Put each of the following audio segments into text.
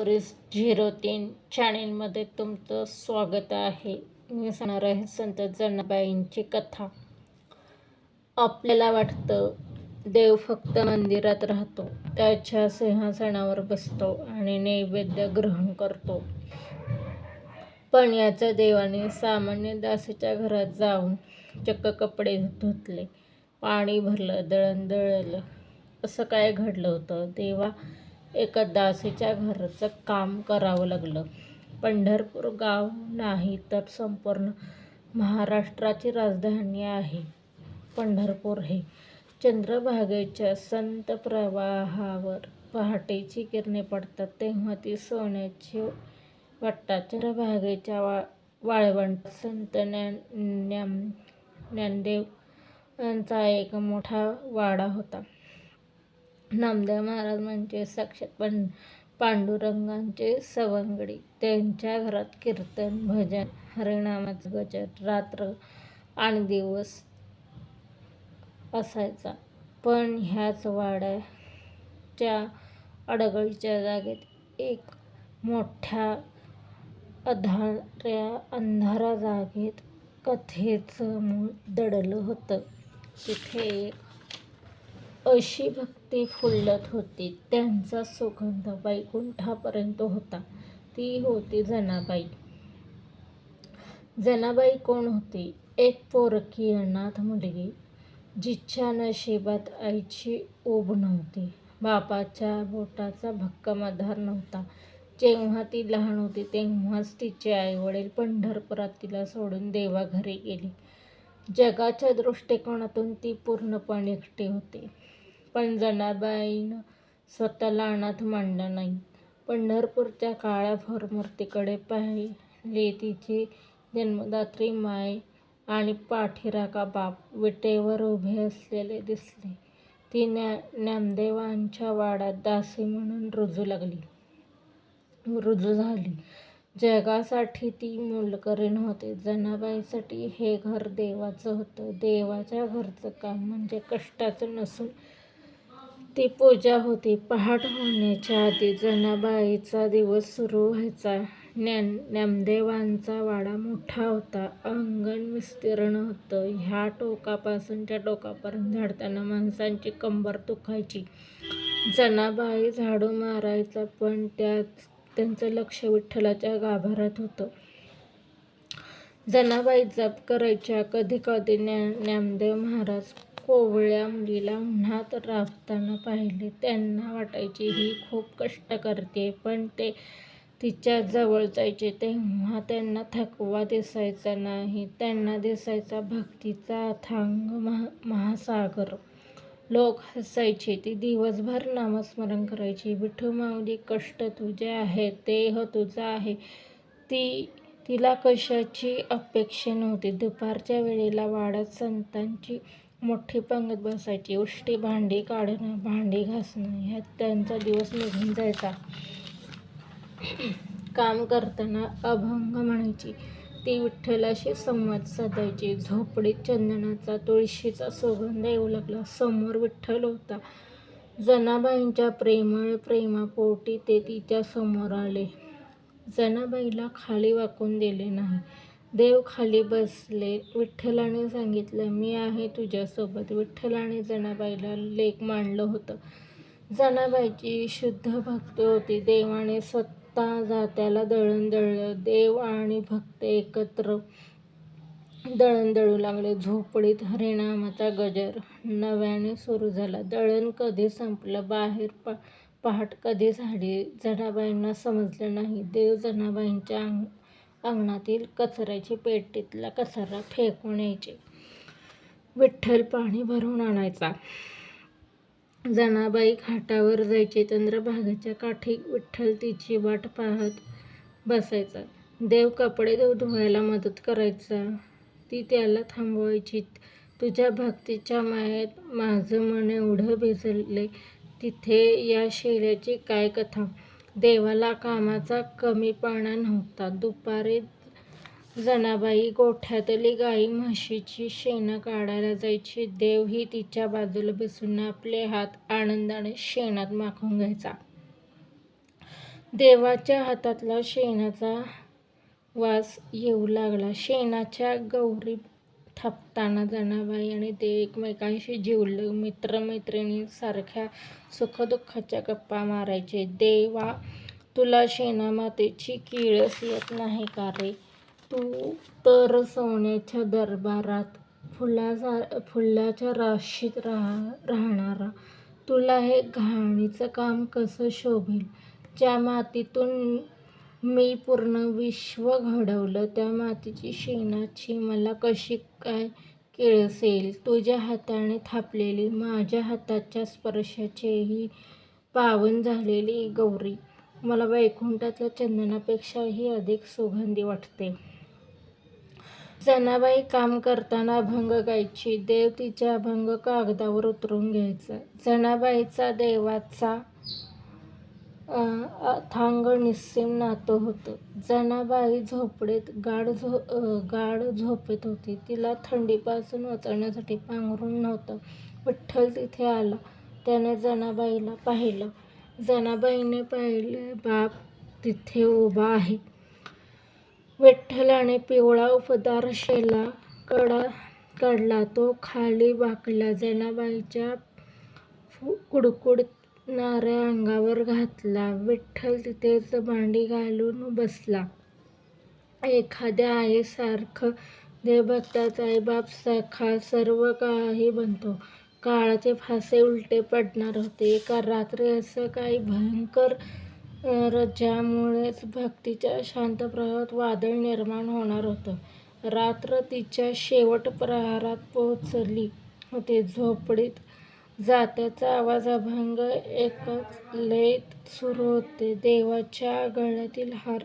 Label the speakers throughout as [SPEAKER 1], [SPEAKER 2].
[SPEAKER 1] Stories 03 चॅनेलमध्ये तुमचं स्वागत आहे. मी सांगणार आहे संत जनाबाईंची कथा. आपल्याला वाटतं देव फक्त मंदिरात राहतो, त्याच्या सिंहासनावर बसतो आणि नैवेद्य ग्रहण करतो. पण याच्या देवाने सामान्य दासीच्या घरात जाऊन चक्क कपडे धुतले, पाणी भरलं, दळण दळलं. असं काय घडलं होतं? देवा एका दासीच्या घरचं काम करावं लागलं. पंढरपूर गाव नाही तर संपूर्ण महाराष्ट्राची राजधानी आहे. पंढरपूर हे चंद्रभागेच्या संत प्रवाहावर पहाटेची किरणे पडतात तेव्हा ती सोन्याची वाटतात. चंद्रभागेच्या वाळवंटात संत ज्ञानदेव यांचा एक मोठा वाडा होता. नामदेव महाराज म्हणजे साक्षात पांडुरंगाचे सवंगडी. त्यांच्या घरात कीर्तन, भजन, हरिनामाचा गजर रात्र आणि दिवस असायचा. पण ह्याच वाड्याच्या अडगळीच्या जागेत एक मोठ्या अंधाऱ्या जागेत कथेचं मूळ दडलं होतं. तिथे एक अशी भक्ती फुलत होती, त्यांचा सुगंध वैकुंठापर्यंत होता. ती होती जनाबाई. जनाबाई कोण होती? एक पोरकी अनाथ मुलगी, जिच्या नशिबात आईची ऊब नव्हती, बापाच्या बोटाचा भक्कम आधार नव्हता. जेव्हा ती लहान होती तेव्हाच तिचे आईवडील पंढरपुरात तिला सोडून देवाघरी गेले. जगाच्या दृष्टिकोनातून ती पूर्णपणे एकटी होती. पण जनाबाईनं स्वतःला अनाथ मानलं नाही. पंढरपूरच्या काळ्याभोर मूर्तीकडे पाहिले. तिची जन्मदात्री माय आणि पाठीराखा बाप विटेवर उभे असलेले दिसले. ती ज्ञानदेवांच्या वाड्यात दासी म्हणून रुजू झाली. जगासाठी ती मोलकरी नव्हती, जनाबाईसाठी हे घर देवाचं होतं. देवाच्या घरचं काम म्हणजे कष्टाचं नसून ती पूजा होती. पहाट होण्याच्या आधी जनाबाईचा दिवस सुरू व्हायचा. ज्ञानदेवांचा वाडा मोठा होता, अंगण विस्तीर्ण होतं. ह्या टोकापासून त्या टोकापर्यंत झाडताना माणसांची कंबर दुखायची. जनाबाई झाडू मारायचा, पण त्यांचं लक्ष विठ्ठलाच्या गाभाऱ्यात होतं. जनाबाई जप करायच्या. कधी कधी ज्ञानदेव महाराज कोवळ्या मुलीला उन्हात राबताना पाहिले. त्यांना वाटायचे ही खूप कष्ट करतेय, पण ते तिच्या जवळ जायचे तेव्हा त्यांना थकवा दिसायचा नाही. त्यांना दिसायचा भक्तीचा अथांग महासागर. लोक हसायचे. ती दिवसभर नामस्मरण करायची. विठू माऊली, कष्ट तुझे आहेत, देह तुझा आहे. तिला कशाची अपेक्षा नव्हती. दुपारच्या वेळेला वाड्यात संतांची मोठी पंगत बसायची. उष्टी भांडी काढणं, भांडी घासणं ह्यात त्यांचा दिवस निघून जायचा. काम करताना अभंग म्हणायची. ती विठ्ठलाशी संवाद साधायची. झोपडीत चंदनाचा, तुळशीचा सुगंध येऊ लागला. समोर विठ्ठल होता. जनाबाईंच्या प्रेमळ प्रेमापोटी ते तिच्या समोर आले. जनाबाईला खाली वाकून दिले नाही. देव खाली बसले. विठ्ठलाने सांगितलं, मी आहे तुझ्यासोबत. विठ्ठलाने जनाबाईला लेक मानलं होतं. जनाबाईची शुद्ध भक्ती होती. देवाने स्वतः जात्याला दळण दळलं. देव आणि भक्त एकत्र दळण दळू लागले. झोपडीत हरिनामाचा गजर नव्याने सुरू झाला. दळण कधी संपलं, बाहेर पहाट कधी झाली, जनाबाईंना समजलं नाही. देव जनाबाईंच्या अंगणातील कचऱ्याच्या पेटीतला कचरा फेकून यायचे. विठ्ठल पाणी भरून आणायचा. जनाबाई खाटावर जायची. चंद्रभागेच्या काठी विठ्ठल तिची वाट पाहत बसायचा. देव कपडे धुवायला मदत करायचा. ती त्याला थांबवायची. तुझ्या भक्तीच्या मायेत माझं मन एवढं भिजलंय. तिथे या शेळ्याची काय कथा? देवाला कामाचा कमीपणा नव्हता. दुपारी जनाबाई गोठ्यातली गाई म्हशीची शेणं काढायला जायची. देवही तिच्या बाजूला बसून आपले हात आनंदाने शेणात माखून घ्यायचा. देवाच्या हातातला शेणाचा वास येऊ लागला. शेणाच्या गौरी थापताना जनाबाई आणि देव एकमेकांशी जिवलग मित्रमैत्रिणींसारख्या सुखदुःखाच्या गप्पा मारायचे. देवा, तुला शेणामातीची किळस येत नाही का रे? तू तर सोन्याच्या दरबारात फुलाच्या राशीत राहणारा. तुला हे घाणीचं काम कसं शोभेल? ज्या मातीतून मी पूर्ण विश्व घडवलं त्या मातीची शेणाची मला कशी काय किळस येईल? तुझ्या हाताने थापलेली, माझ्या हाताच्या स्पर्शाचीही पावन झालेली गौरी मला वैकुंठातल्या चंदनापेक्षाही अधिक सुगंधी वाटते. जनाबाई काम करताना अभंग गायची. देव तिचे अभंग कागदावर उतरवून घ्यायचा. जनाबाईचा देवाचा अथांग निस्सीम नातं होतं. जनाबाई झोपडीत गाढ झोपेत होती. तिला थंडीपासून वाचवण्यासाठी पांघरूण नव्हतं. विठ्ठल तिथे आला. त्याने जनाबाईला पाहिलं. जनाबाईने पाहिले, बाप तिथे उभा आहे. विठ्ठलाने पिवळा उबदार शेला काढला. तो खाली वाकला. जनाबाईच्या कुडकुडणाऱ्या अंगावर घातला. विठ्ठल तिथेच मांडी घालून बसला. एखाद्या आईसारखं. देवभक्ताचा आईबाप सखा सर्व काही बनतो. काळाचे फासे उलटे पडणार होते. एका रात्री असं काही भयंकर ज्यामुळेच भक्तीच्या शांत प्रवाहात वादळ निर्माण होणार होतं. रात्र तिच्या शेवट प्रहरात पोहोचली होती. झोपडीत जात्याचा आवाज, अभंग एकच लयीत सुरू होते. देवाच्या गळ्यातील हार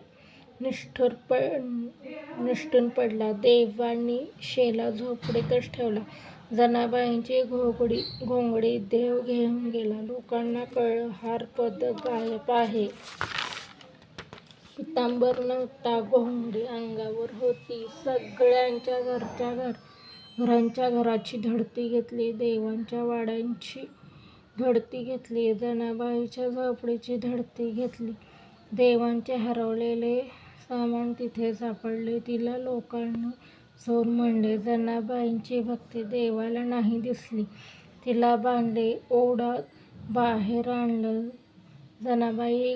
[SPEAKER 1] निसटून पडला. देवांनी शेला झोपडीतच ठेवला. जनाबाईंची घोंगडी देव घेऊन गेला. लोकांना कळलं, हार पदर गायब आहे. पितांबर नव्हता. घोंगडी अंगावर होती. सगळ्यांच्या घरांच्या घराची झडती घेतली. देवांच्या वाड्यांची झडती घेतली. जनाबाईच्या झोपडीची झडती घेतली. देवांचे हरवलेले सामान तिथे सापडले. तिला लोकांनी चोर म्हणले. जनाबाईंची भक्ती देवाला नाही दिसली. तिला बांधले. ओढत बाहेर आणलं. जनाबाई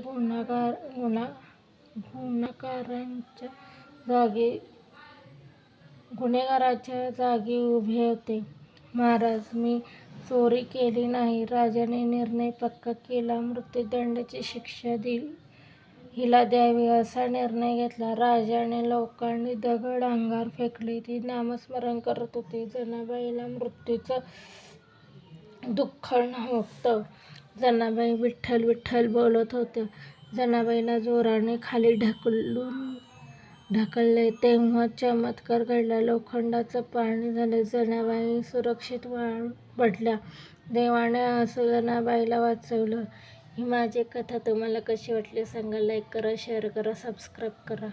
[SPEAKER 1] गुन्हेगाराच्या जागी उभे होते. महाराज, मी चोरी केली नाही. राजाने निर्णय पक्का केला. मृत्यूदंडाची शिक्षा हिला द्यावी असा निर्णय घेतला. राजाने. लोकांनी दगड अंगावर फेकले. ती नामस्मरण करत होती. जनाबाईला मृत्यूचं दुःख नव्हतं. जनाबाई विठ्ठल विठ्ठल बोलत होत्या. जनाबाईला जोराने खाली ढकलले तेव्हा चमत्कार घडला. लोखंडाचं पाणी झालं. जनाबाई सुरक्षित पडल्या. देवाने असं जनाबाईला वाचवलं. ही माझी कथा तुम्हाला कशी वाटली सांगा. लाईक करा, शेअर करा, सबस्क्राईब करा.